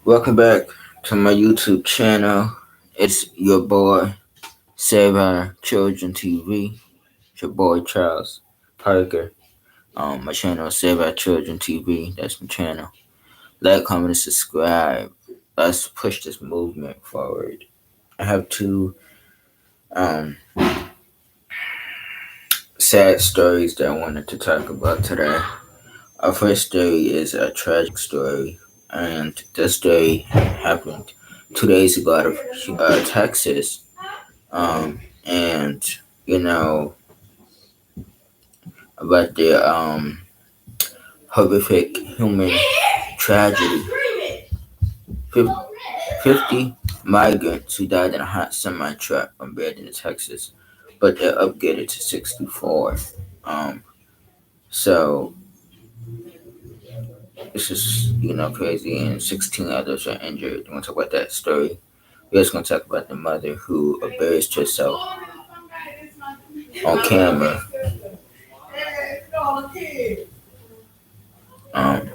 Welcome back to my YouTube channel. It's your boy, Save Our Children TV. It's your boy, Charles Parker. My channel is Save Our Children TV. That's my channel. Like, comment, and subscribe. Let's push this movement forward. I have two um, sad stories that I wanted to talk about today. Our first story is a tragic story, and this story happened 2 days ago out of Texas. And you know about the horrific human tragedy. 50 migrants who died in a hot semi truck embedded in Texas, but they're upgraded to 64. Um, so this is crazy, and 16 others are injured. We're gonna talk about that story. We're just gonna talk about the mother who embarrassed herself on camera. Um,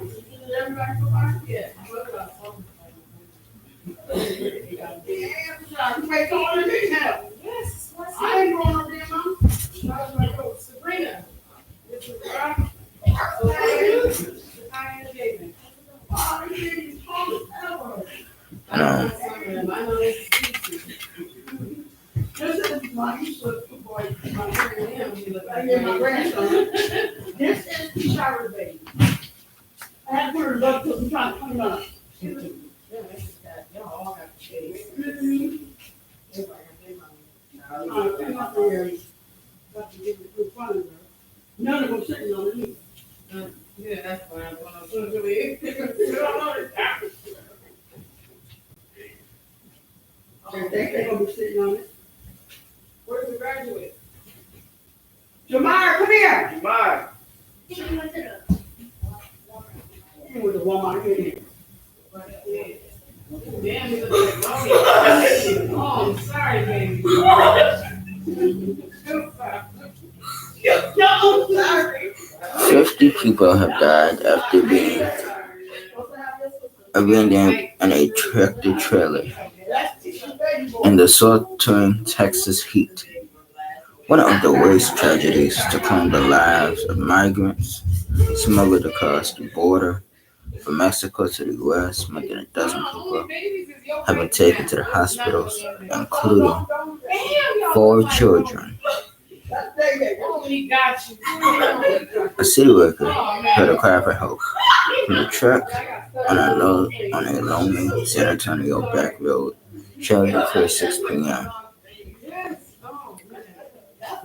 um, People have died after being abandoned in a tractor trailer in the sweltering Texas heat. One of the worst tragedies to claim the lives of migrants smuggled across the border from Mexico to the U.S. More than a dozen people have been taken to the hospitals, including 4 children. A city worker heard a cry for help from a truck on a lonely San Antonio back road shortly before 6 p.m.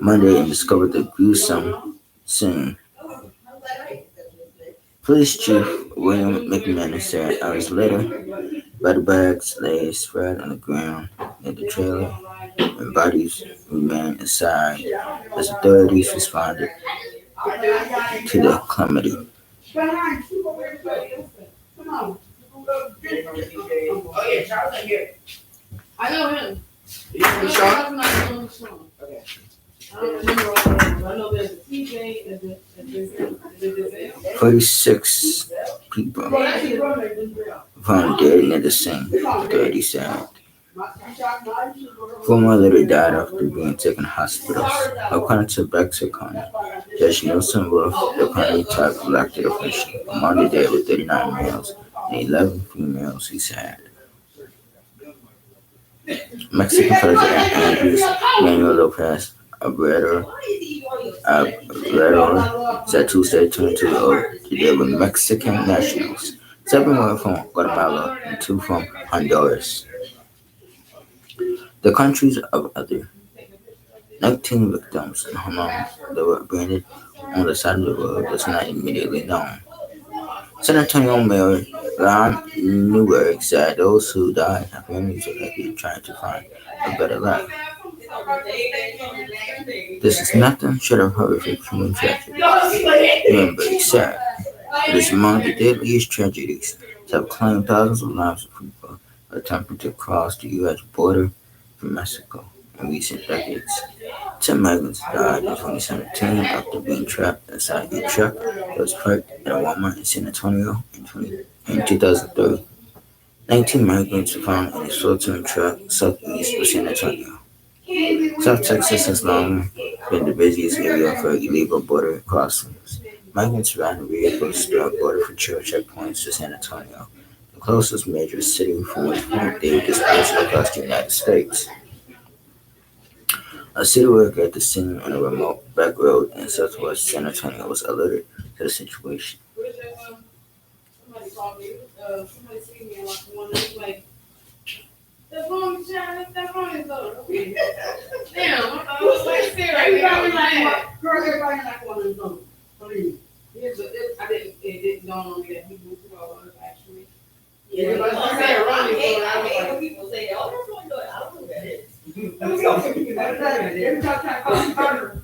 Monday and discovered the gruesome scene. Police Chief William McManus said hours later, body bags lay spread on the ground near the trailer and bodies remained inside as authorities responded to the calamity. I know him. You sure? 46 people found dead near the scene, authorities said. 4 more later died after being taken to hospitals. According to Bexar County, Judge Nelson Wolf, the county top elected official, among the dead were 39 males and 11 females, he said. Mexican President Andres Manuel Lopez Obrador said Tuesday 22 they were Mexican nationals, 7 were from Guatemala and 2 from Honduras. The countries of other 19 victims in homes that were abandoned on the side of the road was not immediately known. San Antonio Mayor Ron Newberg said those who died have families are likely trying to find a better life. This is nothing short of horrific human tragedy. Newberg said it is among the deadliest tragedies that have claimed thousands of lives of people attempting to cross the U.S. border from Mexico in recent decades. 10 migrants died in 2017 after being trapped inside a truck that was parked at a Walmart in San Antonio in 2003. 19 migrants were found in a short-term truck southeast of San Antonio. South Texas has long been the busiest area for illegal border crossings. Migrants ran vehicles through border control checkpoints to San Antonio, the closest major city from which point they were dispersed across the United States. A city worker at the scene on a remote back road in southwest San Antonio was alerted to the situation. Somebody called me. Somebody seen me and like, the phone shot, that phone is low. Damn, I was like, seriously, girl, everybody like one of them. Believe me. It didn't dawn on me that he moved to our actually. Yeah, but I said running for it. I hate when people say, oh, that's what I'm doing. I don't know what that is. Every time I call her.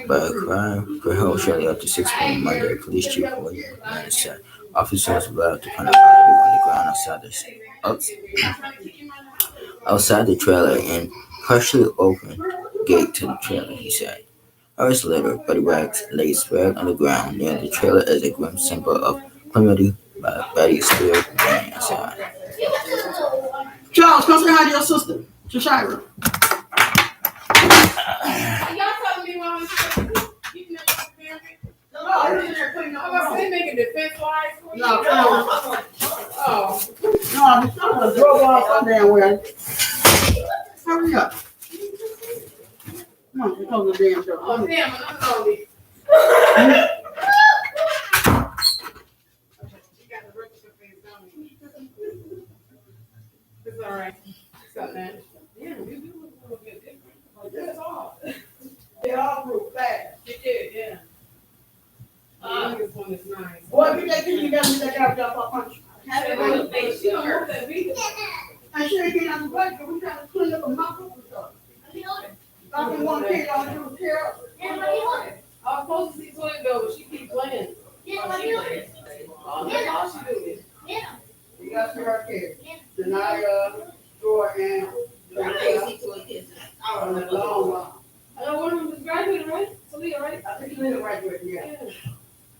By a cry for help shortly after 6 p.m. Monday, police chief William McManus said officers were about to find a body on the ground outside the trailer and partially open gate to the trailer, he said. Hours later, body bags lay spread on the ground near the trailer as a grim symbol of calamity by Betty spirit ran inside. Charles, come say hi to your sister, Shashira. Y'all telling me why I'm keeping that family? No, I'm in there putting up. They making defense wise for you? No. Oh. No, I'm just trying to drove off some damn way. Hurry up. Come on, close the damn door. Oh, damn, I'm sorry. She got the register face down. It's all right. It's not that. Yeah, we do look a little bit different. Like, that's all. They all grew fast. They did, yeah. This one is nice. Boy, if you get things together, you got to off our punch. Have it on the face. She don't want that either. I sure you can't have the budget, but we trying to clean up a mop up or something. I didn't want to take all the care. Yeah, what do you want? I was supposed to see Toy go, but she keeps playing. Yeah, what do you want? Oh, that's all she do. Yeah. You got to her care. Denaya, Dora, and on the long one. I know one of them was graduated, right? Talia, right? I think Talia graduated, yeah.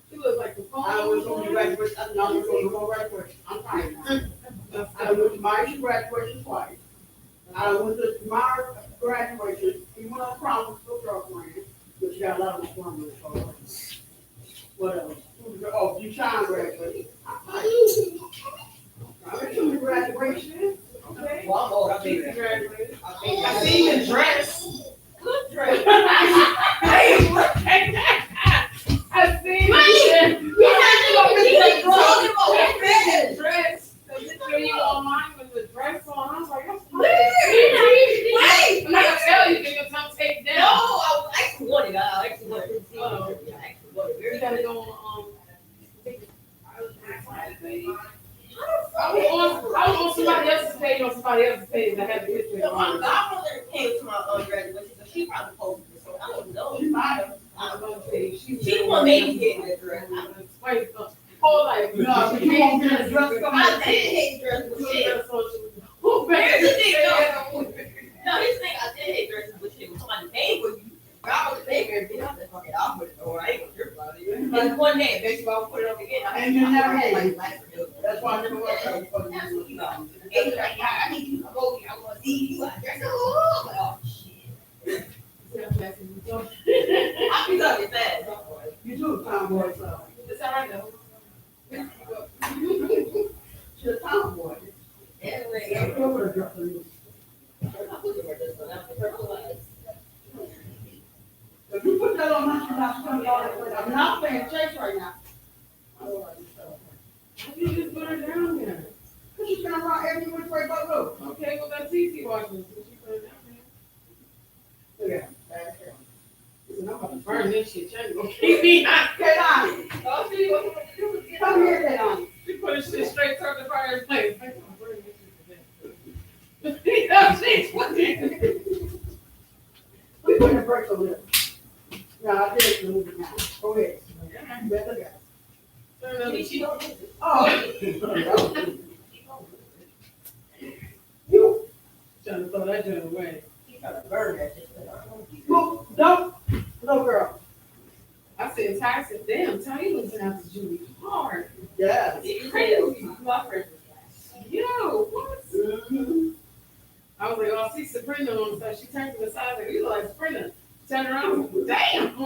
She looks like the phone. I was going to graduate. I was going to graduate. I'm fine. I went to my graduation twice. I went to my graduation. He went on prom with her girlfriend, but she got a lot of fun with her. What else? Oh, you trying to graduate? I went to the graduation. Okay. Well, I see graduated. I see the dress. Good dress. Hey, look at that. I see the dress. Because it's video online with the dress on. I was like, that's wait. I'm not going to tell you because I'm taking down. No, I actually wanted it. I actually wanted it. You got to go on. I was on somebody else's page that had the picture. So my godmother came to my graduation, so she probably posted it. So I don't know. She might have. I don't know. She won't maybe get that dress. Wait, whole life. No, you won't get a dress. I did hate dresses, but shit. Who bears the thing? No, his thing, I did hate dresses, but shit. When somebody paid for you, godmother paid for everything. I said, fuck it, I'll put it on. I ain't gonna trip about it. And one day, eventually I'll put it up again. And you never had. That's why I never worked out. Absolutely not. It's like, I need you to go here. I want to see you out there. Oh, shit. I be talking fast. You do, tomboy. It's all right, though. She's a tomboy. Anyway, I'm going to drop you. I'm not looking for this one. I'm personalized. If you put that on my shoe, I'm not playing chase right now. You just put her down there. Because she's going to run every which way but look. Okay, well, that's easy watching. So she put her down there. Look at her. Back here. I'm going to burn this shit. You're going to keep me out. Get on it. I'll see you what you want to do. Come here, get on it. She put her shit straight toward the fireplace. I'm going to burn this shit to death. She's what we put the brakes over there. No, I did move it now. Go ahead. You better go. Oh, you. trying to throw that joint away. He tried to burn that shit. Look, don't, no girl. I said, Tyson, damn, Ty, you looking after Julie hard. Yeah. It's crazy. My friend. Yo, what? Mm-hmm. I was like, oh, I see Sabrina on the side. She turned to the side, like, you look like Sabrina. Turn around, damn.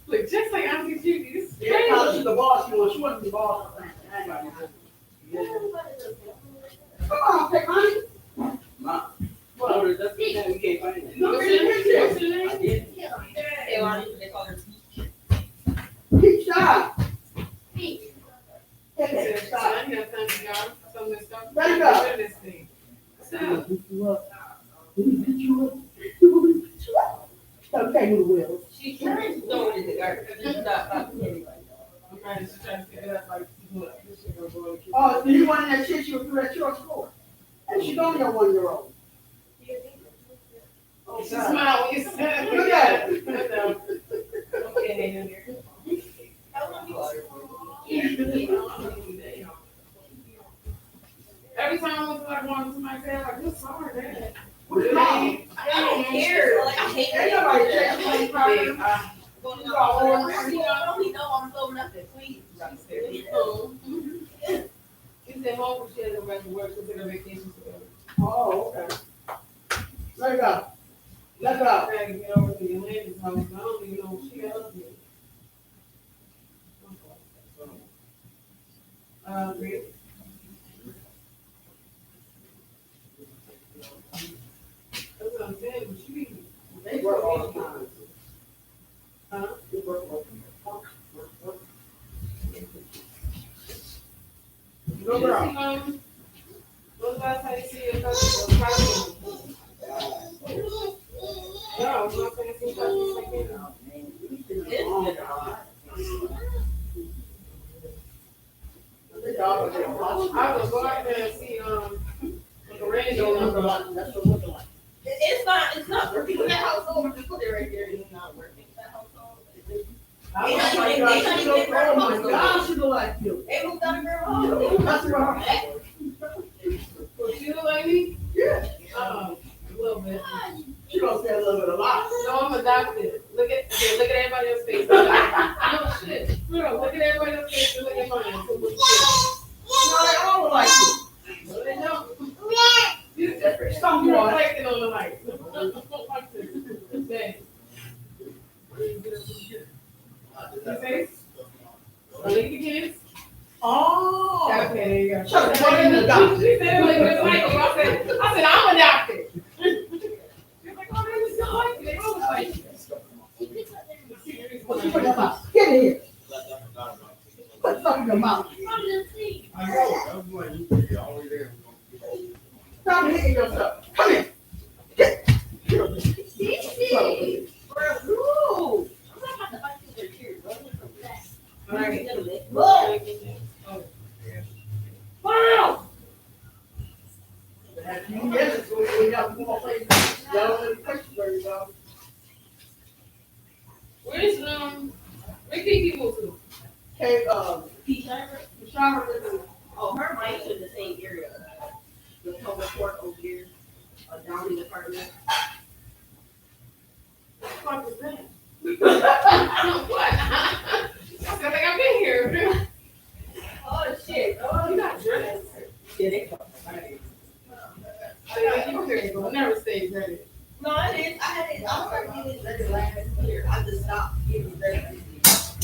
Look, just like Auntie Judy. This is crazy. Yeah, she's the boss. She wasn't the boss. Come on, take honey. Ma. Well, that's the thing. We can't find it. What's your name? I did. Yeah. They call her Peach. Stop. Peach. Okay, So stop. I got time to go. Some of this stuff. Let it go. Get rid of this thing. Stop. Beat you up. Beat you up. Beat you up. Okay, with the wheels. She's trying to throw it in the garbage. It's not anyway. I'm trying to set it up like, look, this shit gonna go in the kitchen. Oh, do you want that shit she was through that church floor? And she's only a 1-year-old. Oh, She God. smiled when you said it. Look at it. I know. Okay, in here. Every time I went to like one to my dad, like, this hard, Dad. What's wrong? I don't care. Like, I hate Ain't nobody checking on you, property. I don't need no on the floor, nothing, please. She said home, she had to go back to work, she took her vacation together. Oh, okay. Let it go. Let it go. I gotta get over to Yolanda's house, I don't even know what she got up here. Great. That's what I'm saying, but she be. They work all the time. Huh? They work all the time. Go girl. When's the last time you see your cousin? No, I'm not saying see cousins like you know. I was go out there and see the Randy on the It's not working. That household, just put it right there, it's not working. That household. Oh my God, she look like you. They moved out of grandma. That's wrong. Was she look like me? Yeah. A little bit. She gonna say a little bit of lot. No, I'm adopted. Look at everybody else's face. No shit. Girl, look at everybody else's face and look at mine. No, they all look like you. No, they don't. You different. Some You're boys. reflecting on the light. Dang. Your face? Look at the kids. Oh. Okay, there you go. Shut the fuck in the doctor. She said, like, it's like, I said, I'm adopted. She's like, oh, they was so like you. They always like you. What you put in your mouth? Get in here. Put something in your mouth. Stop hitting yourself. Come here. Get. Ooh. All right. Whoa. Wow. Where's where Kiki move to? Okay, Peach Shiner? Shama lives in Oh, her mine's in the same area. The public court over here, down in the apartment. What the fuck is that? What? I feel like I've been here. Oh, shit. Oh, you got dressed. Yeah, they I never stayed ready. No, I didn't. I started getting ready last year. I just stopped getting ready.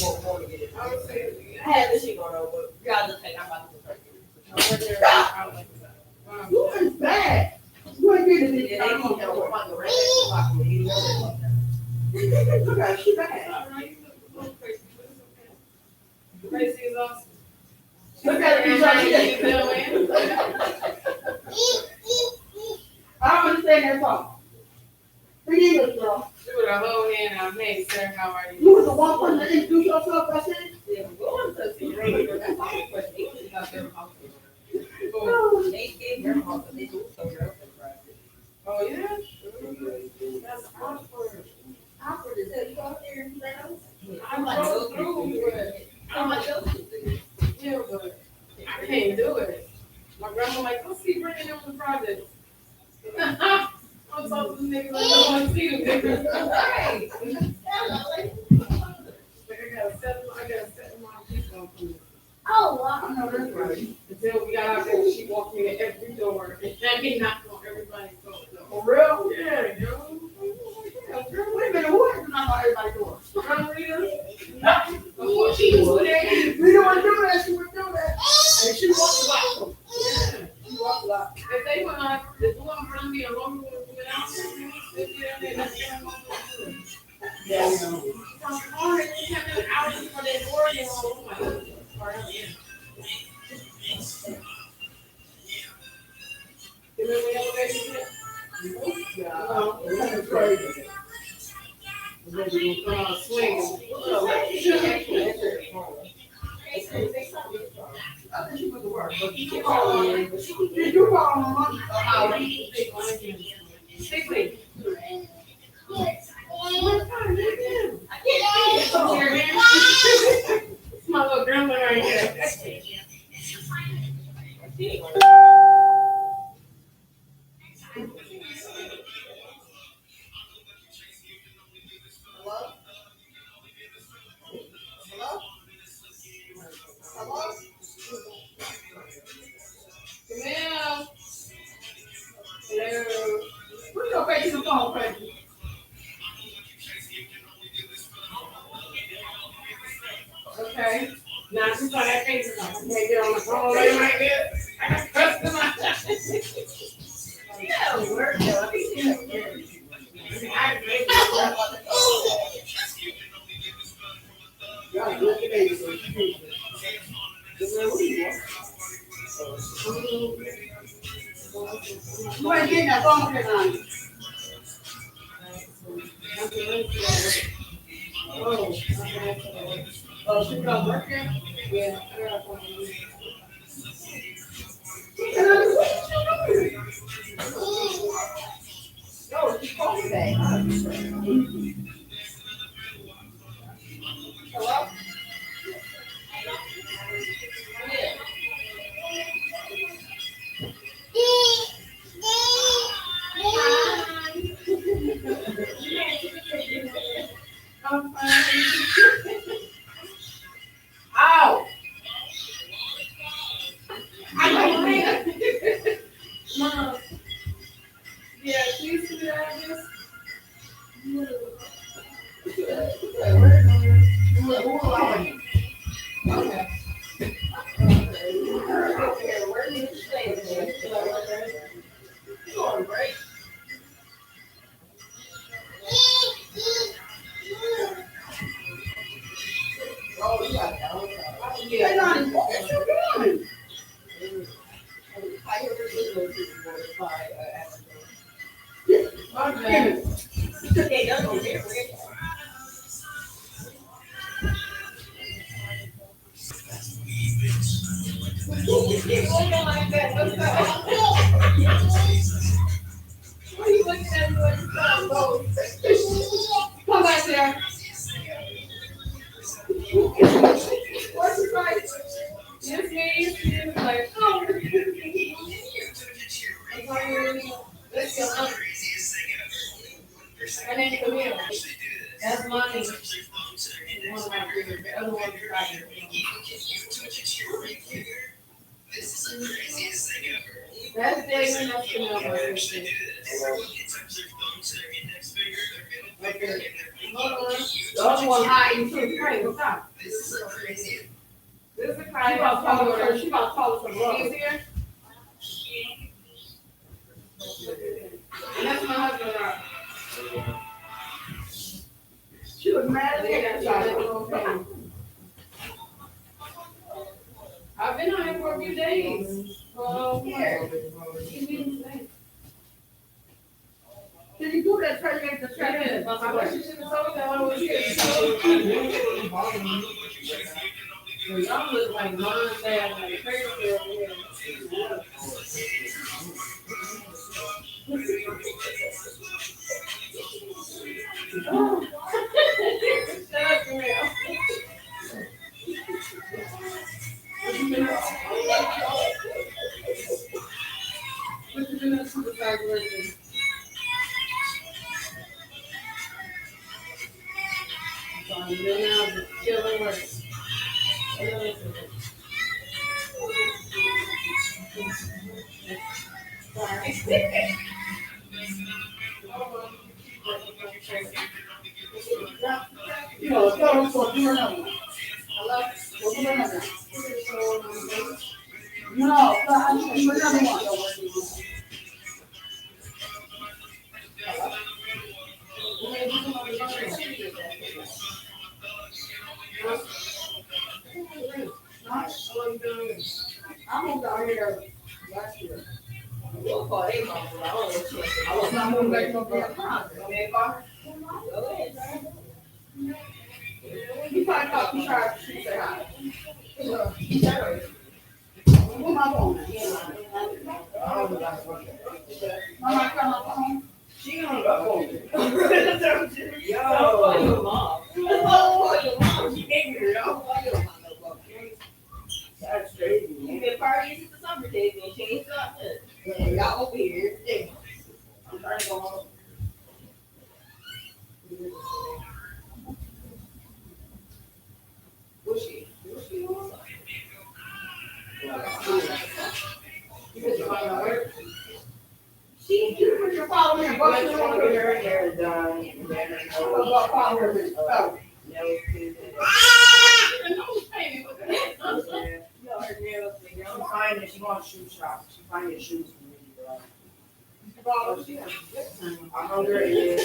Won't get it. I would say, I had this shit going on, but y'all just think I'm about to start getting it. Wow. You is bad. You ain't getting it. Yeah, they need help with my right back to the Look at she bad. Crazy is awesome. Look at her. I don't understand that song. Forgive us, girl. She with her whole hand out. Hey, sir, how are you? You was the one person that introduced yourself, I said. Yeah, we're going to see regular. That's all the question. They just got their house. Oh, They gave their house, but they do so their oh yeah? That's awkward. awkward as hell. You go out there and be like, I'm like, go through, but, I'm like, yeah, but I can't do it. My grandma like, go see Brittany on the project. niggas don't want to see them niggas. Right. Like I gotta set my people up. Oh, wow, I know that's right. Until we got out there, she walked me to every door. And he knocked on everybody's door. For real? Yeah, yo. Yeah, girl, wait a minute, who is not on everybody's door? Rita. Of course she was there. We don't want to do that, she would do that. And she walked a lot. Yeah. She walked a lot. If they were like, the door in front of me and Roman would have been out there, they'd be out there, that's what I'm going to do. Yeah, we know. From Florida, they come in hours for their door, and oh my God. You know the elevator yet? Yeah, that's crazy. Swing. I think she went to work, but she called me. Did you call her mom? Sickly. My little grandma right here. Hello? Hello? Hello? Hello. Hello. Put your face in the phone, Frankie. Okay. Now she's on that face. I can't get on the phone right there. I got customized. Yeah, work, though. I think she's Yeah, look at that. You ain't getting that phone tonight. Oh, she got work here? Yeah, I got one. No, she called me back. Hello? I'm fine. Ow! I don't think. Mom. Yeah, please do that. Okay. Where did you stay? Going great. Oh, you got that. Hey, Lonnie, what is you doing? I hear this was Okay. Okay, that's okay. What are you looking at me like you trying to go? Come back there. What's your right? Yes, me. Yes, like, oh. Let's go. My name's Camille. That's money. One of my favorite. The other one is right. That's Damon. That's Camille. Right there. Hold on. The other one hiding too. Right, what's up? This is a She cry. about to call her. She about to call us some rubber. He's here. And that's my husband. She was mad at Yeah, me. okay. I've been on it for a few days. Well, Did you do that training at the training? I wish you should have told that I was here. Y'all look like mom, dad, like crazy over here. Shut up, Camille. What you doing at supervisor working? No, another one. I moved out here last year. We'll call their mom, but I don't know what she wants to do. I was not moving back to my house. Okay, call her. Go ahead. You probably thought you tried to say hi. Sure. Where my phone? Mama, got my phone. She hung up on me. Yo. Call your mom. Call your mom. She angry, yo. Call your mom. That's crazy. You been partying since the summer days and changed up. Y'all over here. I'm trying to go home. What's she? You put your phone in, but you don't put your hair is done. I'm finding she wants shoe shop. She finding shoes for me, bro. I'm hungry.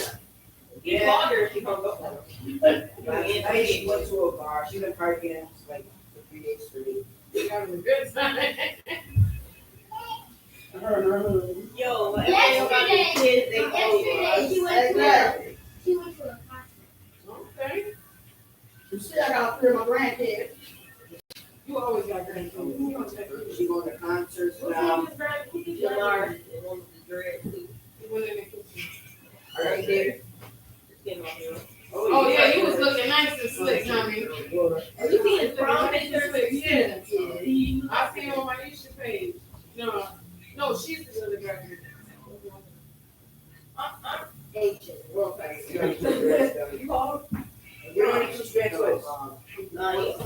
You called her, she hung up on her. I she went to a bar. She been partying like for 3 days straight. Yo, when everybody about these kids, they call Yesterday, she went to Exactly. she went to a concert. You see, I got three of my grandkids. You always got grandchildren. She going to concerts now. Jannard, and one with the dread too. Right there. Getting on here. Oh, yeah, he was looking nice and slick, honey. Have you seen his prom pictures? Yeah. I see him on my Insta page. No, she's the other guy. Ancient, real fast. You call her? You don't need to stretch legs. Nice.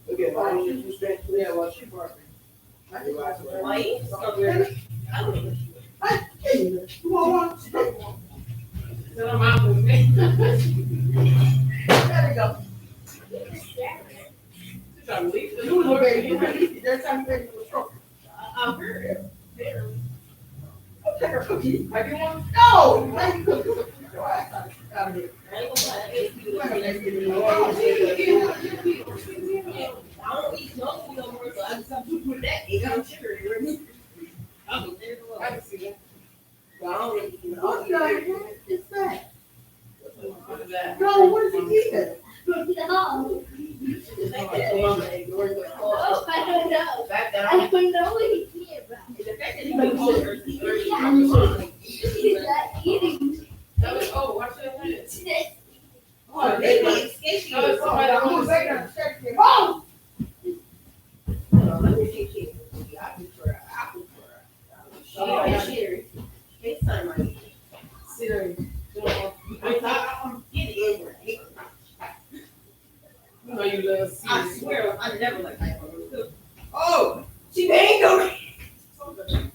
Okay, why don't you stretch legs? Yeah, well, she brought me. White? I don't know. You want one? Then I'm out with me. There you go. She's trying to leave. You was baby. That's how you baby was strong. I'm here. Take her cookie. I didn't want. No! Make you cookie. Out of here. I ain't gonna lie, I don't eat no food no more, so I just have to put that in. I'm sugar. I'm there to I can see that. I don't really eat What's that? It's that. What is that? No, what is he eating? No. Oh, I don't know. back I down. don't know what he's eating about. The fact that he makes sugar, he's very He's not eating. Oh, watch that hand. Oh, they like sketchy. No, it's somebody Hold who's making a check. Oh! on, let me see here. I prefer. Oh, yeah, Sherry. FaceTime right. Siri. I'm getting over it. You know you love I Siri. swear, I never like that. Oh, she made no. You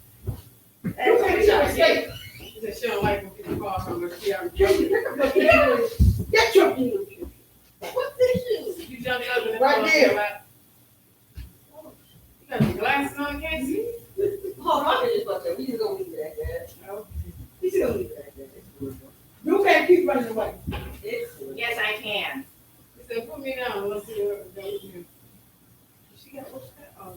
can't tell me straight. She said she don't like when people call her, but she already get your shoes. What's this shoe? You jumped up in the Right car, there. you're like, you got your glasses on, can't see? Hold on, just about that. We just gonna leave it at that. No. We just gonna leave it at that. You can't keep running away. It's Yes, I can. He said, put me down, let's see what goes here. She got, what's that? Oh,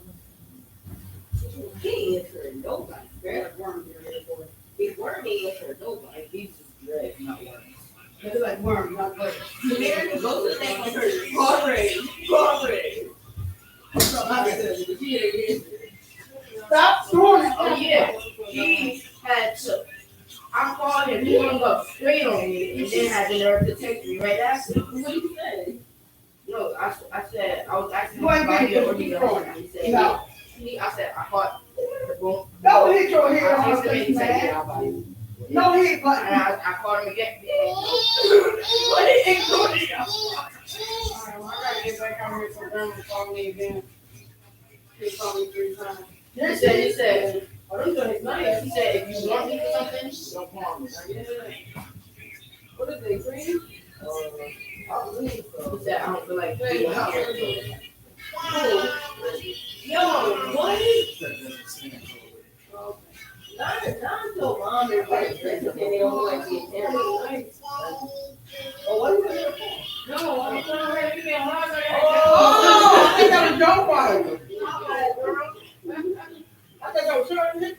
he ain't answering nobody. that worm here, that boy. He weren't answering nobody. He's just dread, not worrying. It's like worm, not bird. There, go to the next one first. Corporate. Stop throwing it. Oh, yeah. He had to. I called him, he hung up straight on me, and then had the nerve to text me right after. What did you say? No, I said, I was asking him You ain't about getting it, it, or he keep said, going. he said, No. I said, I caught the boom. No hit your head I on texted him, this he said, man. yeah, I'll buy it. No hit And button. I called him again. What did he do? Alright, well, I gotta get back on here so Grandma call me again. He called me 3 times. He said, oh, these are his nice. He said, if you want me for something, don't call me. What is it, green? I believe so. He said, I don't feel like doing it.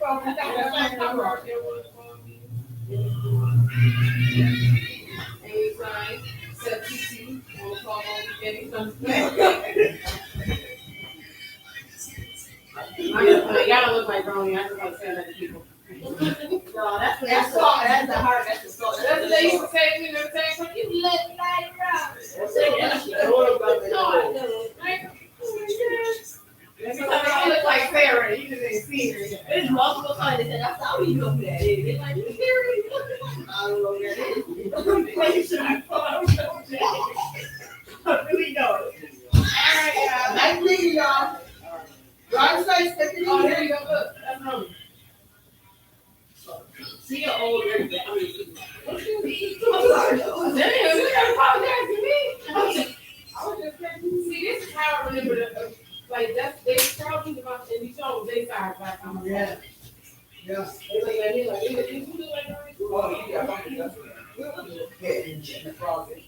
Y'all look like brownie. I just want to say that to people. No, that's salt. That's the heart. That's the salt. That's what they used to say to me. They would say, "Well, you look like brownie." You look like Sarah. You just ain't seen her yet. There's multiple times they said, that's how we know who that is. They're like, you serious? I don't know who that is. Like, you should have thought I really don't. All right, y'all. Nice meeting y'all. Drive safe, take it Oh, easy. there you go. Look, that's home. See your old everything. I mean, I'm sorry. Damn, you gotta apologize to me. I was just saying, see, this is how I remember the, like, that's, they tell me about, and these shows, they started back on my Yeah. Yeah. They like, you look like Barney too. Oh, yeah, that's right. Yeah, in the closet.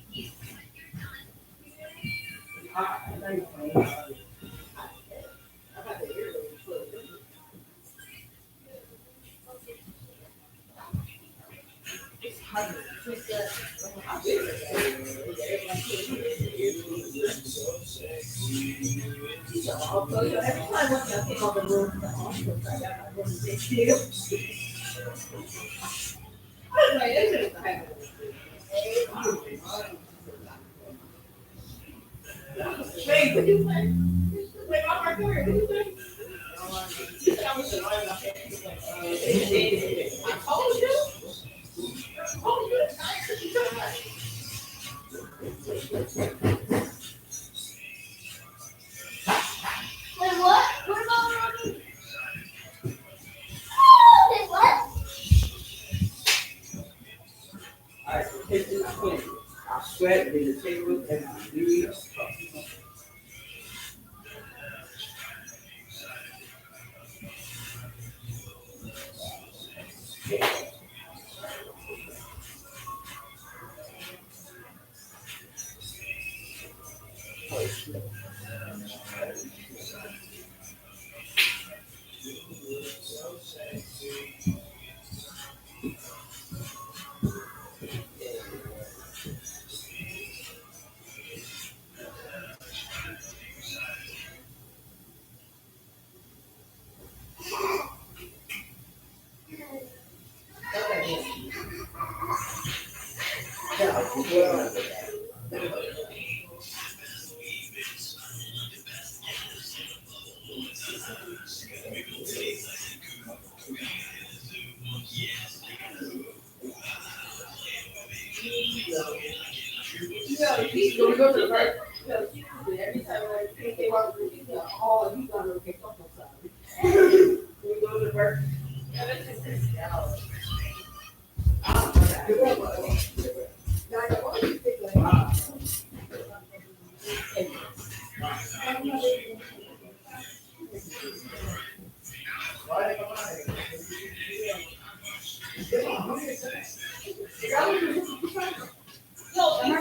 Wait, what you say? Wait, I'm right there. What you say? I told you. I told you. Wait, what? What about Robbie? Oh, wait, what? Alright, so take this quick. I sweat in the table and I do. When we go to the park, every time I think they walk through, he's like, oh, you gotta go get something outside. When we go to the park. Yeah, that's just this.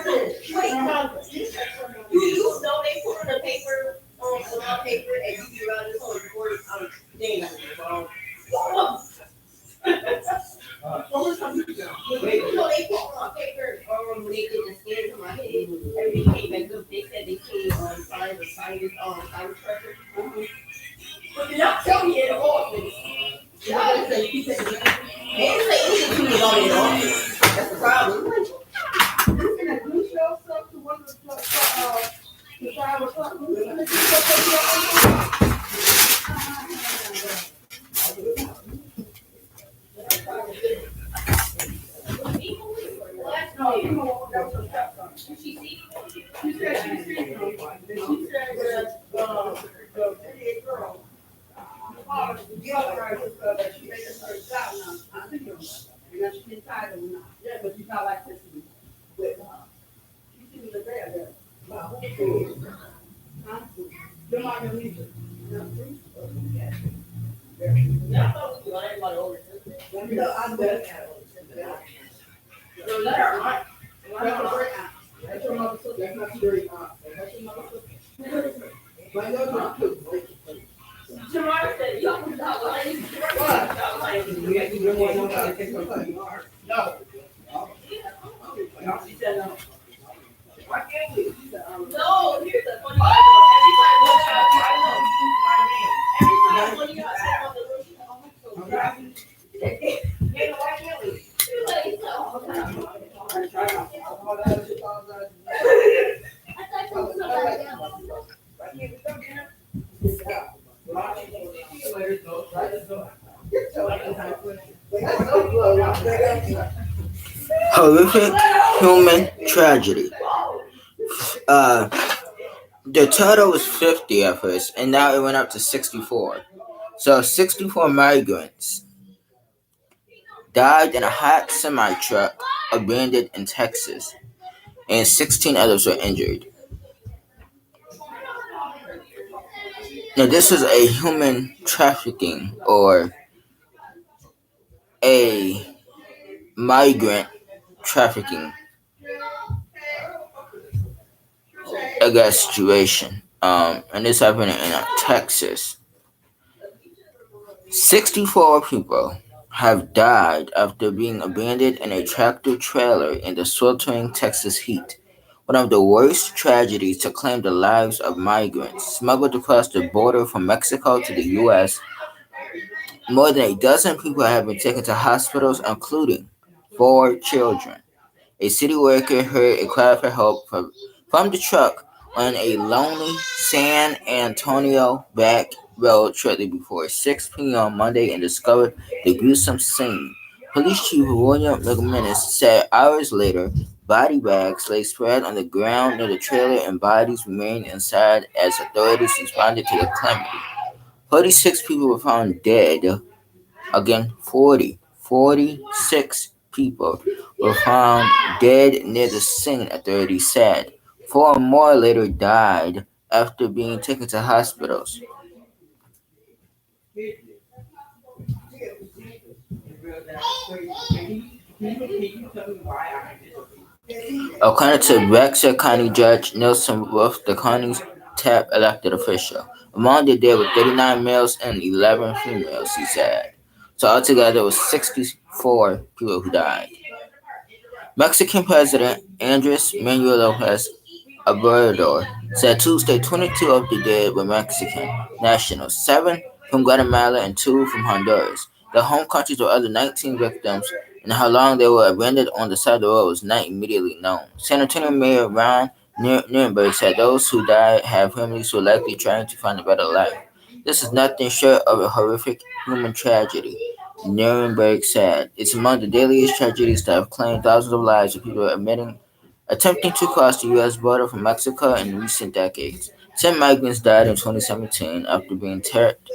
yo, wait, you know they put on the paper, on paper, and you be around this whole board, they ain't got it wrong. You know they put on paper, when they did the scan to my head, everything came back good. They said they came find the sinus pressure. But they're not telling you in the office. Y'all say you said they didn't say anything to me about it at all. That's the problem. Can I do show stuff to one of the, to 5 o'clock? Can I do stuff No, you know, that was a step son. She said she seen him. And she said that, the 38 girl, the other guy just said that she made her stop now. I think you're right. And that she didn't tie them now. Yeah, but she's not like this with, she was a bad girl. Wow. Huh? They're not gonna leave it. Yeah, I thought we got everybody over here. No, I'm good. So let her run. That's a great aunt. That's your mother's sister. That's not your great aunt. That's your mother's sister. My mother's not good. Jamar said, y'all was not lying. What? You have to do one more time. No. No, she said no. Why can't we? No, here's the funny part. Every time one of y'all say no, every time one of y'all say no, the little shit, oh, I'm so proud. Yeah, why can't we? You're like, no. I thought you were somebody else. Why can't we come here? Horrific human tragedy. Uh, the total was 50 at first, and now it went up to 64. So 64 migrants died in a hot semi truck abandoned in Texas, and 16 others were injured. Now, this was a human trafficking or a migrant trafficking, I guess, situation. And this happened in Texas. 64 people have died after being abandoned in a tractor trailer in the sweltering Texas heat. One of the worst tragedies to claim the lives of migrants smuggled across the border from Mexico to the U.S. More than a dozen people have been taken to hospitals, including 4 children. A city worker heard a cry for help from the truck on a lonely San Antonio back road shortly before 6 p.m. Monday and discovered the gruesome scene. Police Chief William McManus said hours later, body bags lay spread on the ground near the trailer and bodies remained inside as authorities responded to the calamity. 46 people were found dead. Again, 46 people were found dead near the scene, authorities said. 4 more later died after being taken to hospitals. According to Bexar County Judge Nelson Wolf, the county's top elected official. Among the dead were 39 males and 11 females, he said. So altogether, it was 64 people who died. Mexican President Andres Manuel Lopez Obrador said Tuesday 22 of the dead were Mexican nationals, 7 from Guatemala and 2 from Honduras. The home countries of other 19 victims and how long they were abandoned on the side of the road was not immediately known. San Antonio Mayor Ron Nirenberg said those who died have families who are likely trying to find a better life. This is nothing short of a horrific human tragedy. Nirenberg said, "It's among the deadliest tragedies that have claimed thousands of lives of people attempting to cross the U.S. border from Mexico in recent decades. 10 migrants died in 2017 after being trapped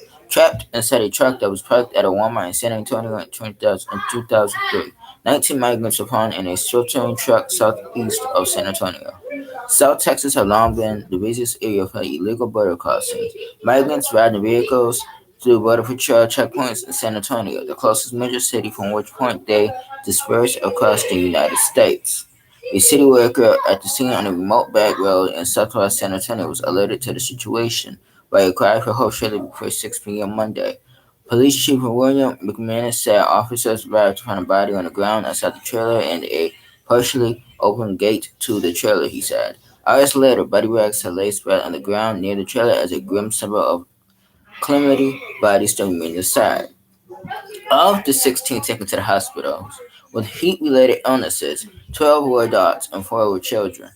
inside a truck that was parked at a Walmart in San Antonio in 2003. 19 migrants were found in a sweltering truck southeast of San Antonio. South Texas has long been the busiest area for illegal border crossings. Migrants ride in vehicles through Border Patrol checkpoints in San Antonio, the closest major city from which point they disperse across the United States. A city worker at the scene on a remote back road in southwest San Antonio was alerted to the situation by a cry for help shortly before 6 p.m. Monday. Police Chief William McManus said officers arrived to find a body on the ground outside the trailer and a partially open gate to the trailer, he said. Hours later, body bags had lay spread on the ground near the trailer as a grim symbol of calamity. Bodies still remained inside. Of the 16 taken to the hospitals with heat-related illnesses, 12 were adults and 4 were children,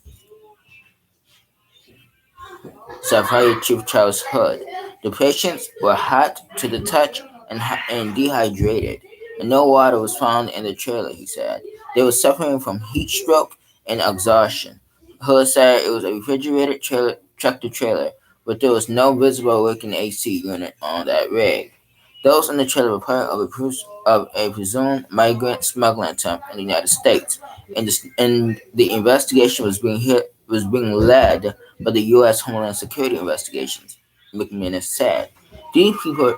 said Fire Chief Charles Hood. The patients were hot to the touch and dehydrated, and no water was found in the trailer, he said. They were suffering from heat stroke and exhaustion. Hood said it was a refrigerated tractor trailer, but there was no visible working AC unit on that rig. Those in the trailer were part of a presumed migrant smuggling attempt in the United States, and the investigation was being led by the U.S. Homeland Security investigations. McManus said, "These people,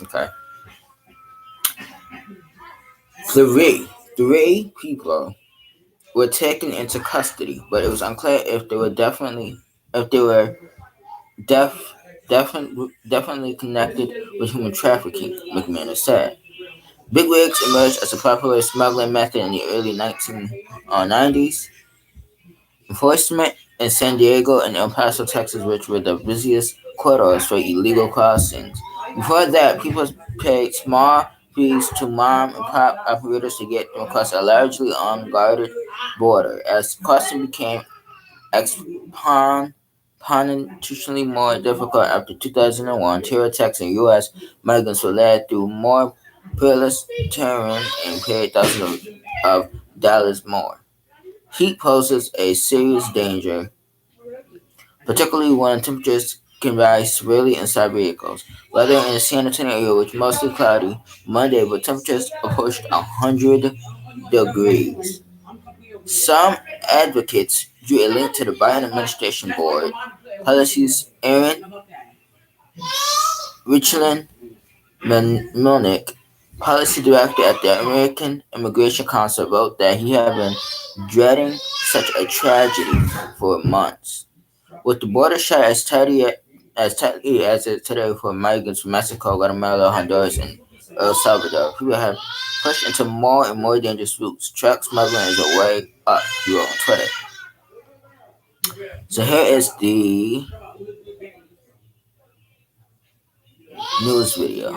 okay, three people were taken into custody, but it was unclear if they were definitely connected with human trafficking," McManus said. Bigwigs emerged as a popular smuggling method in the early 1990s. Enforcement in San Diego and El Paso, Texas, which were the busiest corridors for illegal crossings. Before that, people paid small fees to mom and pop operators to get them across a largely unguarded border. As crossing became exponentially more difficult after 2001, terror attacks in U.S. migrants were led through more perilous terrain and paid thousands of dollars more. Heat poses a serious danger, particularly when temperatures can rise severely inside vehicles. Weather in the San Antonio area was mostly cloudy Monday, but temperatures approached 100 degrees. Some advocates drew a link to the Biden administration board policies. Aaron Richland Milnick, policy director at the American Immigration Council, wrote that he had been dreading such a tragedy for months. With the border shut as tightly as it today for migrants from Mexico, Guatemala, Honduras, and El Salvador, people have pushed into more and more dangerous routes. Truck smuggling is a way up, he wrote on Twitter. So here is the news video.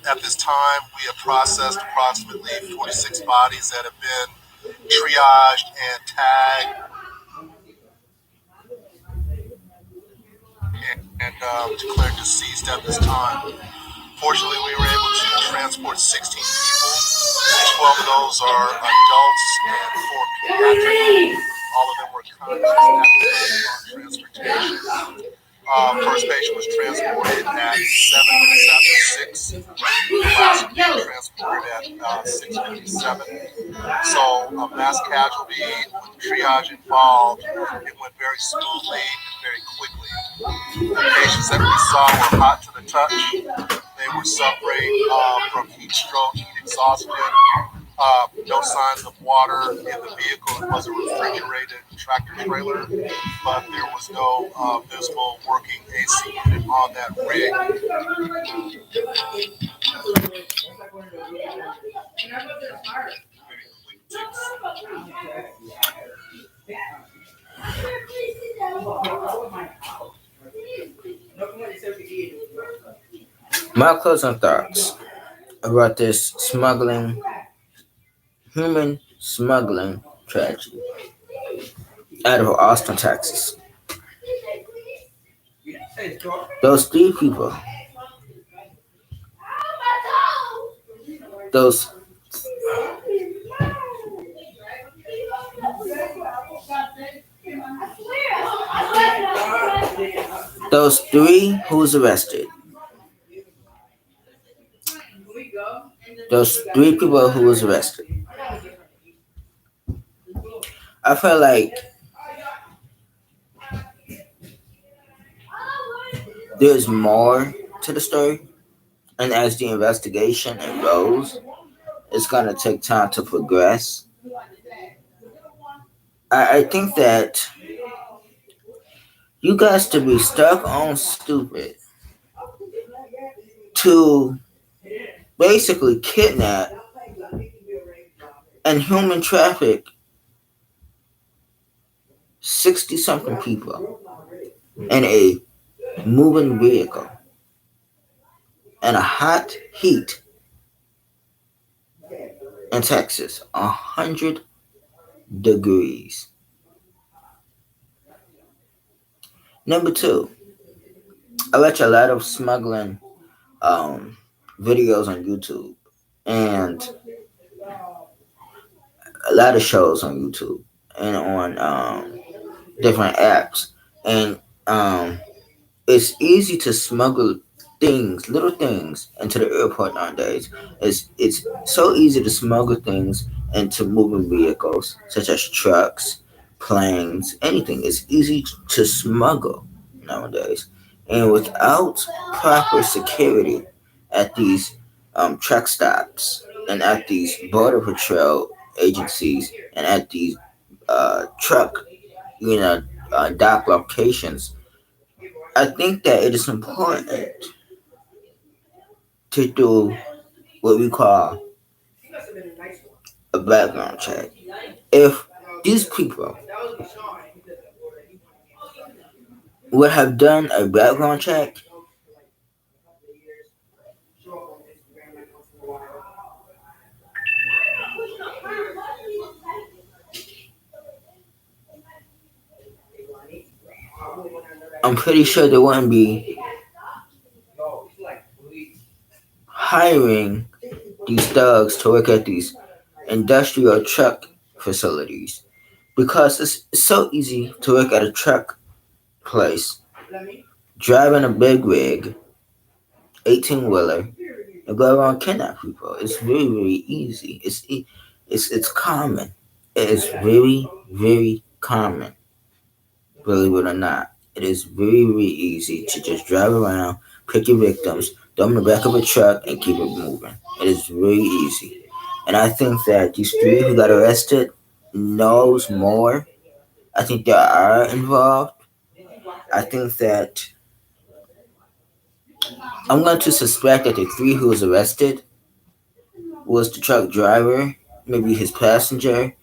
At this time, we have processed approximately 46 bodies that have been triaged and tagged and declared deceased at this time. Fortunately, we were able to transport 16 people. 12 of those are adults and 4 pediatric. All of them were conscious at the time of transportation. First patient was transported at 7:06. The last one was transported at 6:57. So a mass casualty with triage involved. It went very smoothly and very quickly. The patients that we saw were hot to the touch. They were suffering from heat stroke, heat exhaustion. No signs of water in the vehicle. It was a refrigerated tractor trailer, but there was no visible working AC unit on that rig. My closing thoughts about this human smuggling tragedy out of Austin, Texas. Those three people, those those three who was arrested, those three people who was arrested. I feel like there's more to the story, and as the investigation unfolds, it's gonna take time to progress. I think that you guys to be stuck on stupid to basically kidnap and human traffic 60 something people in a moving vehicle in a hot heat in Texas, 100 degrees. Number two, I watch a lot of smuggling um, videos on YouTube and a lot of shows on YouTube and on different apps. And um, it's easy to smuggle things, little things, into the airport nowadays. It's so easy to smuggle things into moving vehicles such as trucks, planes, anything. It's easy to smuggle nowadays, and without proper security at these truck stops and at these border patrol agencies and at these truck, you know, dock locations, I think that it is important to do what we call a background check. If these people would have done a background check, I'm pretty sure they wouldn't be hiring these thugs to work at these industrial truck facilities because it's so easy to work at a truck place, driving a big rig, 18 wheeler, and go around kidnap people. It's very very easy. It's common. It is very very common. Believe it or not, it is very very easy to just drive around, pick your victims, throw them in the back of a truck, and keep it moving. It is very easy, and I think that these three who got arrested knows more. I think they are involved. I think that I'm going to suspect that the three who was arrested was the truck driver, maybe his passenger,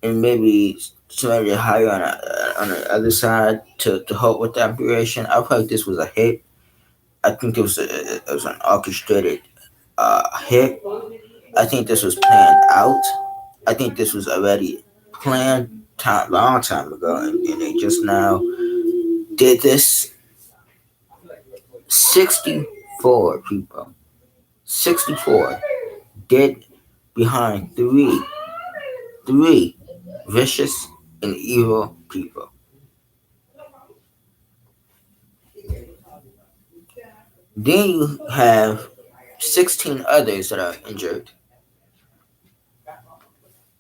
and maybe somebody higher on the other side to help with the operation. I feel like this was a hit. I think it was an orchestrated hit. I think this was planned out. I think this was already planned long time ago, and they just now did this. 64 people, 64 dead behind three vicious and evil people. Then you have 16 others that are injured.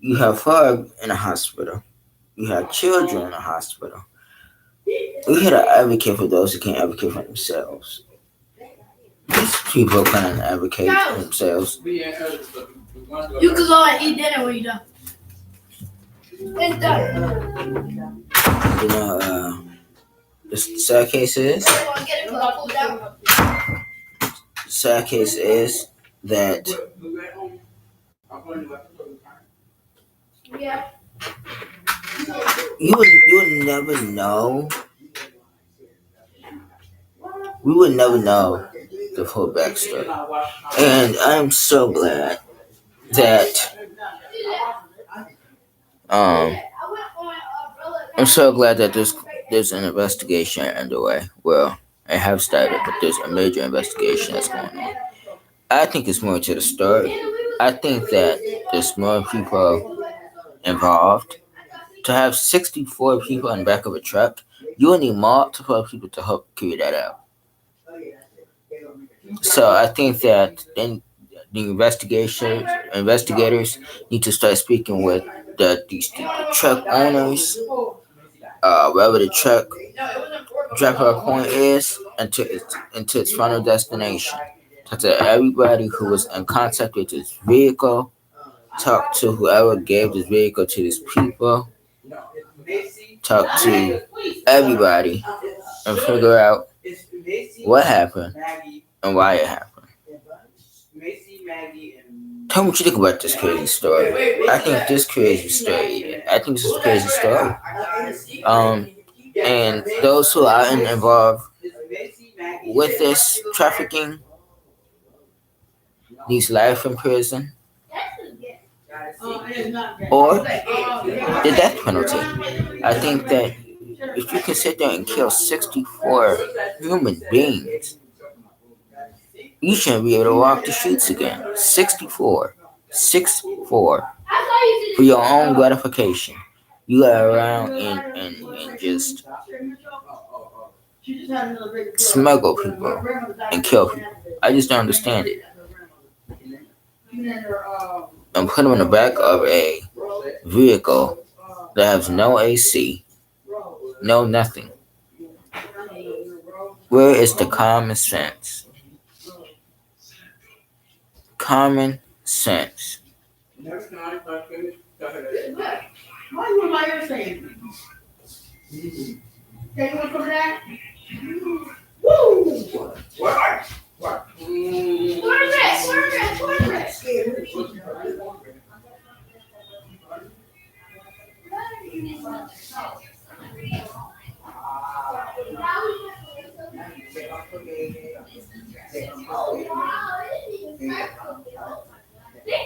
You have 5 in a hospital. You have children in a hospital. We here to advocate for those who can't advocate for themselves. These people can't advocate for themselves. You can go and eat dinner when you're done. It's done. You know, the sad case is, that you would never know. We would never know the full backstory, and I'm so glad that um I'm so glad that there's an investigation underway. Well, I have started, but there's a major investigation that's going on. I think it's more to the story. I think that there's more people involved. To have 64 people in the back of a truck, you will need multiple people to help carry that out. So I think that then the investigators need to start speaking with the truck owners, wherever the truck drop off point is, into its final destination. Talk to everybody who was in contact with this vehicle, talk to whoever gave this vehicle to these people, talk to everybody, and figure out what happened and why it happened. Tell me what you think about this crazy story. I think this crazy story. I think this is a crazy story. Um, and those who are involved with this trafficking needs life in prison or the death penalty. I think that if you can sit there and kill 64 human beings, you shouldn't be able to walk the streets again. 64. 6-4. For your own gratification. You go around and just smuggle people and kill people. I just don't understand it. And put them in the back of a vehicle that has no AC, no nothing. Where is the common sense? Common sense. Why you in my ear saying? Can you want some of that? Woo! What?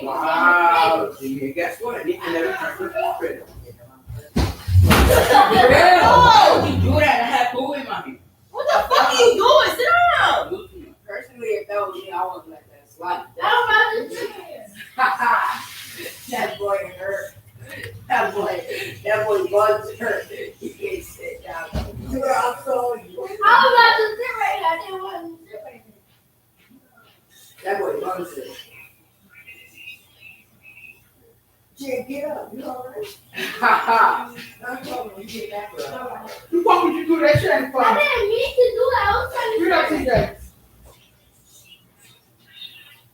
Wow. Guess what? You can never turn the refrigerator. Oh, you do that? I have food in my hand. What the fuck are you doing? Sit down. Personally, if that was me, I wouldn't let that slide. That boy hurt. That boy bugs hurt. He can't sit down. I'm sorry. I was about to sit right here. I didn't want to sit right here. That boy bugs hurt. Jay, get up. You alright? I'm talking you get back up. You fuck would you do that shit for? I didn't mean to do that. I was trying to Get up, TJ.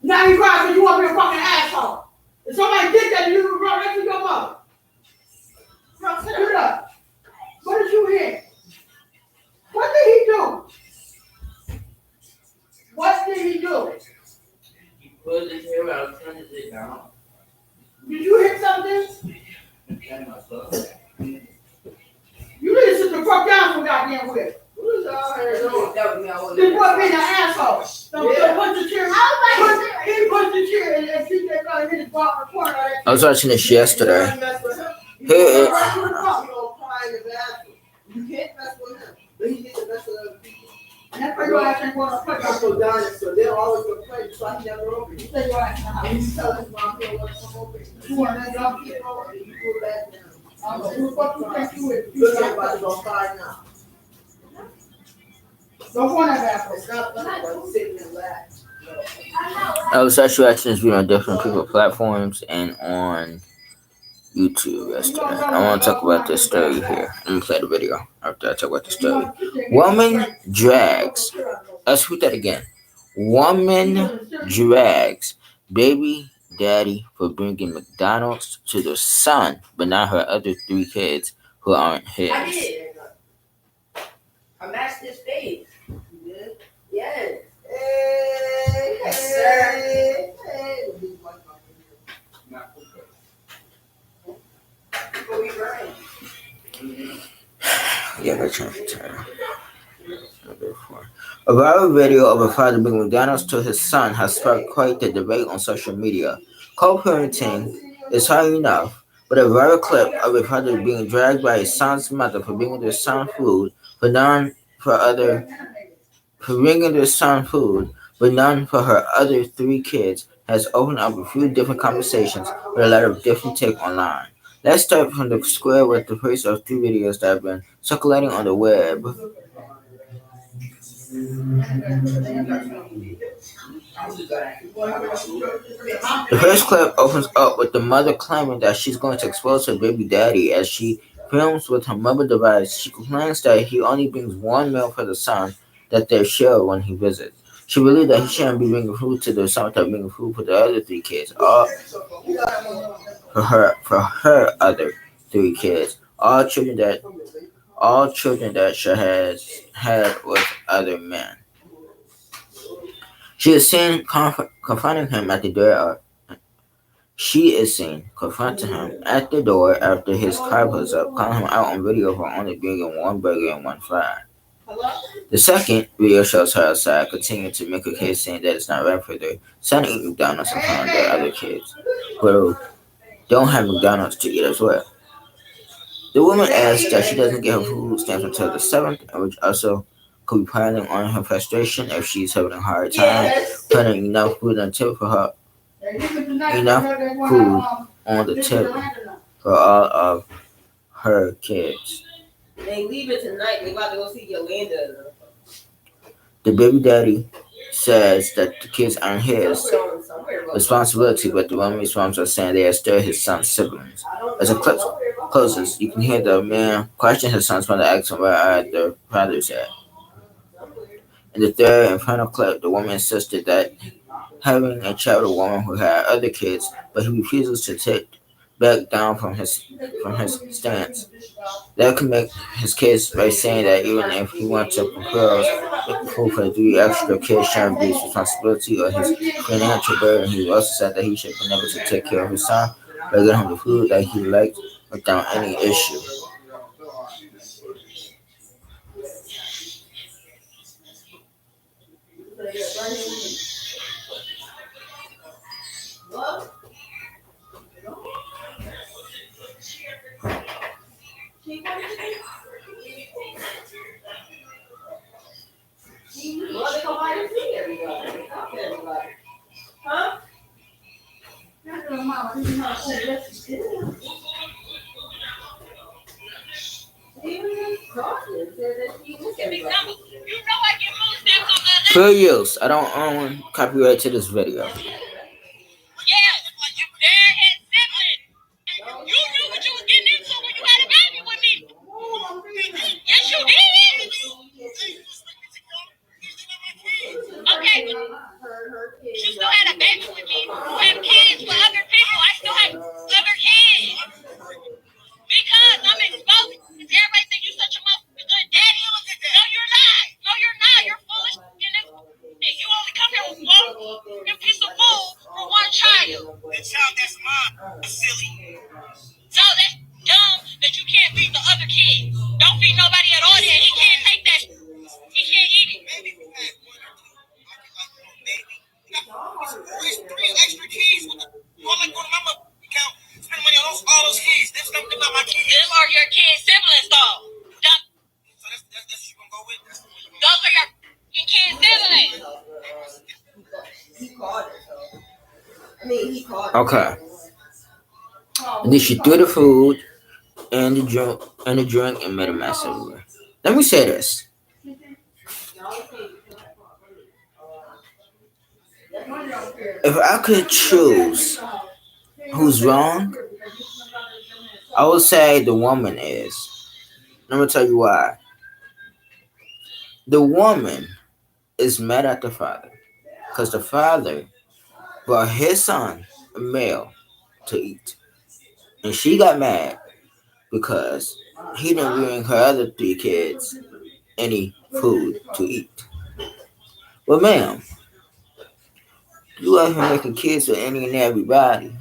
Now you cry because you want to be a fucking asshole. If somebody did that, you would run right to your mother. Bro, sit Get up. What did you hear? What did he do? What did he do? He put his hair out, turned his head down. Did you hit something? That myself. You need to sit the fuck down for goddamn with. Who's all here? That was me. I wasn't. This boy being an asshole. Don't punch the chair. I He punched the chair and TJ got hit his bottom corner. I was watching this yesterday. You Here, can't mess with him. But he needs to mess with other people. and that's why your ass ain't going to punch That's us. so down there, so they'll always complain, so I never open You it. say your ass in the house. And you tell his mom he don't want to come open it. You want that dog Keep it open, you go back down. I don't know who the fuck you think you is. Look at everybody's on fire now. Don't go in that bathroom. It's not funny, but he's sitting in that. I was actually watching this video on different people platforms and on YouTube yesterday. I want to talk about this story here. Let me play the video after I talk about the story. Woman drags. Let's repeat that again. Woman drags baby daddy for bringing McDonald's to their son, but not her other 3 kids who aren't his. I did. I matched his face. Yes. Hey, Yes, sir. hey. Before we burn. Yeah, that's right. A viral video of a father bringing McDonald's to his son has sparked quite the debate on social media. Co-parenting is hard enough, but a viral clip of a father being dragged by his son's mother for bringing their son food, but none for bringing their son food, but none for her other 3 kids, has opened up a few different conversations with a lot of different take online. Let's start from the square with the first of 3 videos that have been circulating on the web. The first clip opens up with the mother claiming that she's going to expose her baby daddy as she films with her mobile device. She complains that he only brings one meal for the son that they share when he visits. She believed that he shouldn't be bringing food to the son without bringing food for the other three kids. All for her other three kids. All children that she has had with other men. She is seen confronting him at the door. She is seen confronting him at the door after his car pulls up, calling him out on video for only bringing one burger and one fry. The second video shows her outside, continuing to make her case, saying that it's not right for their son to eat McDonald's in front of their other kids, who don't have McDonald's to eat as well. The woman adds that she doesn't get her food stamps until the 7th, which also could be piling on her frustration if she's having a hard time putting enough food on the table for her, enough food on the table for all of her kids. They leaving tonight. They about to go see Yolanda. The baby daddy says that the kids aren't his responsibility, but the woman responds by saying they are still his son's siblings. As the clip closes, you can hear the man question his son's mother, asking where are their fathers at. In the third and final clip, the woman insisted that having a child with a woman who had other kids, but he refuses to take back down from his stance. That can make his case by saying that even if he wants to propose the food for the three extra kids shouldn't be his responsibility or his financial burden. He also said that he should be able to take care of his son by getting him the food that he likes without any issue. Fair use. I don't own copyright to this video. Okay. And then she threw the food and the drink and made a mess everywhere. Let me say this. If I could choose who's wrong, I would say the woman is. Let me tell you why. The woman is mad at the father because the father brought his son a meal to eat. And she got mad because he didn't bring her other three kids any food to eat. Well, ma'am, you out here making kids with any and everybody.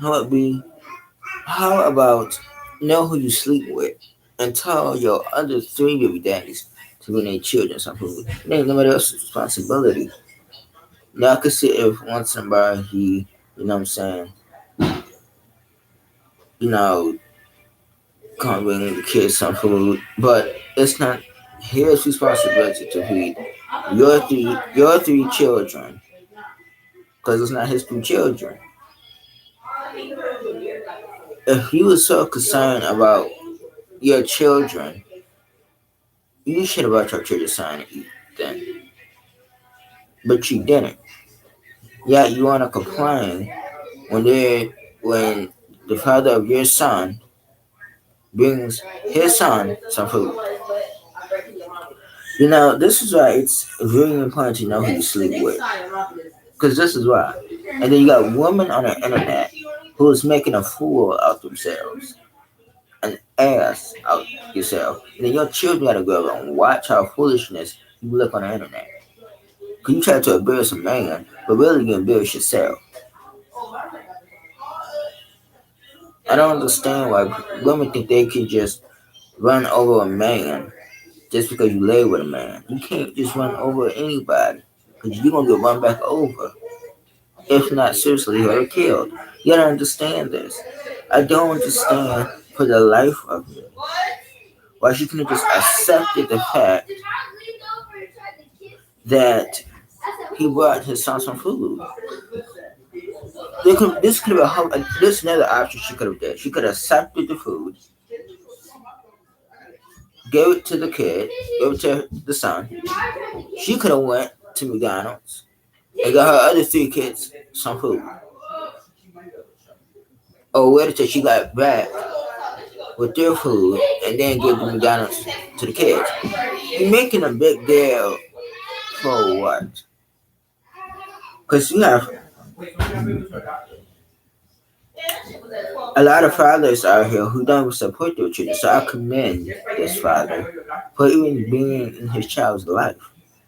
How about know who you sleep with and tell your other three baby daddies to bring their children some food? It ain't nobody else's responsibility. Now I could see if once in a while he, what I'm saying, you know, can't bring the kids some food, but it's not his responsibility to feed your three children because it's not his three children. If you were so concerned about your children, you should have brought your children something to eat then. But you didn't. Yeah, you wanna complain when the father of your son brings his son some food. This is why it's really important to know who you sleep with. Because this is why. And then you got women on the internet who is making a fool out themselves, an ass out yourself. And then your children gotta go and watch how foolishness you look on the internet. Because you try to embarrass a man, but really you embarrass yourself. I don't understand why women think they can just run over a man just because you lay with a man. You can't just run over anybody because you're going to get run back over. If not seriously hurt or killed. You gotta understand this. I don't understand for the life of me why she couldn't just accepted the fact that he brought his son some food. This could have been this another option she could have did. She could have accepted the food, gave it to the kid, gave it to the son. She could have went to McDonald's and got her other three kids some food. Or waited till she got back with their food and then give the McDonald's to the kids. You're making a big deal for what? Because you have a lot of fathers out here who don't support their children. So I commend this father for even being in his child's life.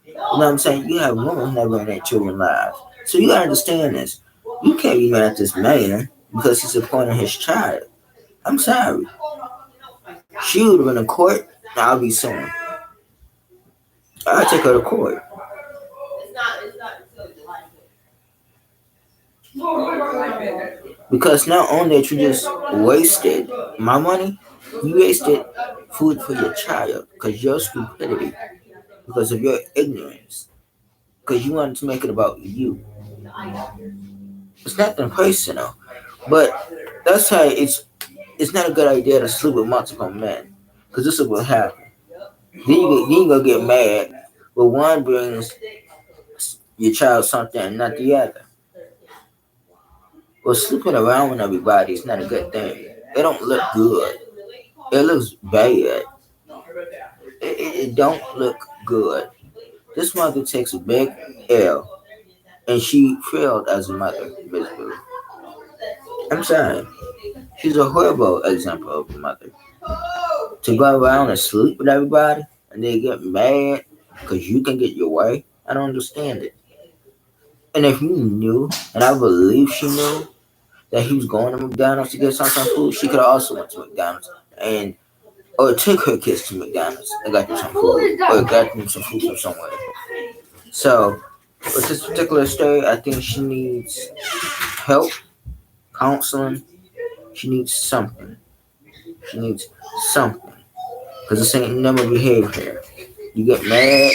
You know what I'm saying? You have women who never in their children's lives. So you gotta understand this. You can't be mad at this man because he's supporting his child. I'm sorry. She would have been in court. I'll be suing. I'll take her to court. Because not only that you just wasted my money, you wasted food for your child because your stupidity, because of your ignorance, because you wanted to make it about you. It's nothing personal, but that's how it's not a good idea to sleep with multiple men because this is what happens. Then you gonna get mad, but one brings your child something and not the other. Well, sleeping around with everybody is not a good thing. It don't look good. It looks bad. It don't look good. This mother takes a big L, and she failed as a mother, Miss Boo. I'm sorry. She's a horrible example of a mother. To go around and sleep with everybody, and they get mad because you can get your way. I don't understand it. And if you knew, and I believe she knew, that he was going to McDonald's to get some food, she could have also went to McDonald's and or took her kids to McDonald's and got them some food or got them some food from somewhere. So with this particular story, I think she needs help, counseling. She needs something. She needs something because this ain't never behavior. You get mad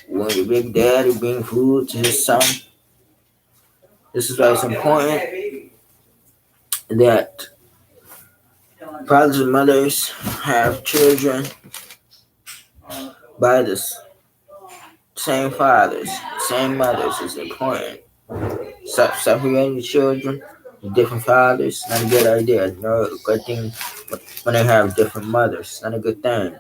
when your big daddy bring food to his son. This is why it's important that fathers and mothers have children by the same fathers, same mothers is important. Stop separating children with different fathers. Not a good idea. No good thing when they have different mothers. Not a good thing.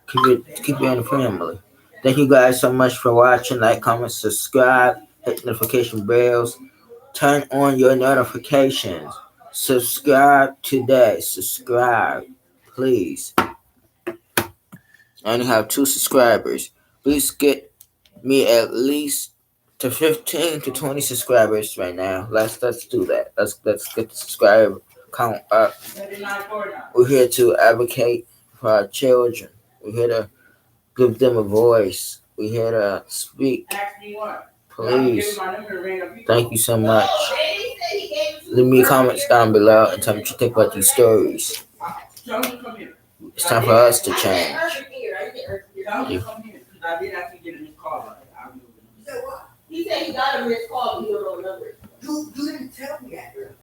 Keep it in the family. Thank you guys so much for watching. Like, comment, subscribe, hit notification bells, turn on your notifications. Subscribe today. Subscribe, please. I only have 2 subscribers. Please get me at least to 15 to 20 subscribers right now. Let's do that. Let's get the subscriber count up. We're here to advocate for our children. We're here to give them a voice. We're here to speak. Please. Thank you so much. Leave me comments down below and tell me what you think about these stories. It's time for us to change. Thank you. He said he got a missed call, but he don't know the number. You didn't tell me that.